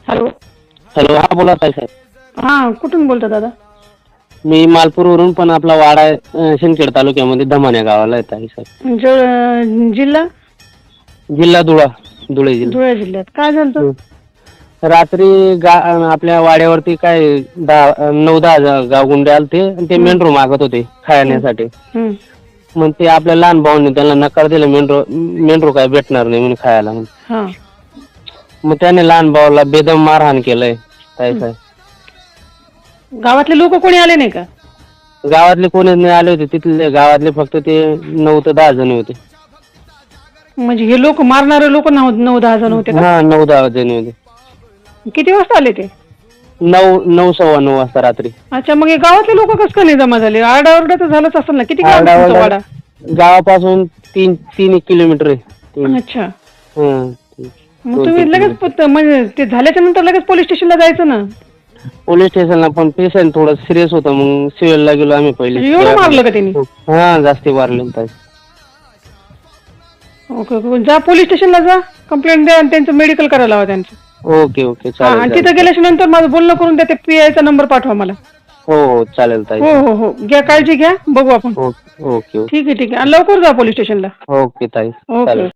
Hello. Hello, हा बोला ताई साहेब. हा, कुठून बोलता दादा? मी मालपूरवरून, पण आपला वाडा आहे शिंदखेड तालुक्यामध्ये धमान या गावाला आहे ताई साहेब. जिल्हा? जिल्हा धुळे जिल्हा. धुळे जिल्ह्यात. काय झालं? रात्री आपल्या वाड्यावरती काय 9-10 गावगुंडे आलते आणि ते मेंढरू मागत होते खाण्यासाठी. मग ते आपल्या लहान भाऊंनी त्यांना नकार दिला, मेंढरू काय भेटणार नाही म्हणून खायला. मग त्याने लहान भावाला बेदम मारहाण केलंय ताई साहेब. गावातले लोक कोणी आले नाही का? गावातले कोणी नाही आले होते, तिथले गावातले फक्त ते 9 ते 10 जण होते. म्हणजे हे लोक मारणारे लोक 9-10 जण होते का? हा, 9-10 जण होते. किती वाजता आले ते? 9, 9:15 वाजता रात्री. अच्छा, मग हे गावातले लोक कसं काय नाही जमा झाले? आरडाओरडा तर झालंच असेल ना? किती लांब तुमचा वाडा? गावापासून 3 किलोमीटर आहे. अच्छा. मग तुम्ही लगेच म्हणजे ते झाल्याच्या नंतर लगेच पोलीस स्टेशनला जायचं ना? पोलीस स्टेशनला पण पेशंट थोडं सिरियस होतं, मग सिव्हिलला गेलो आम्ही पहिले. एवढं मारलं का त्यांनी? हा, जास्ती मारले ताई. ओके, जा पोलीस स्टेशनला जा, कंप्लेंट द्या आणि त्यांचं मेडिकल करायला हवं त्यांचं. ओके चालेल. आणि तिथं गेल्याच्या नंतर माझं बोलणं करून द्या, ते PI चा नंबर पाठवा मला. हो चालेल ताई. हो, घ्या काळजी घ्या, बघू आपण. ओके. ठीक आहे. आणि लवकर जा पोलीस स्टेशनला. ओके ताई. ओके.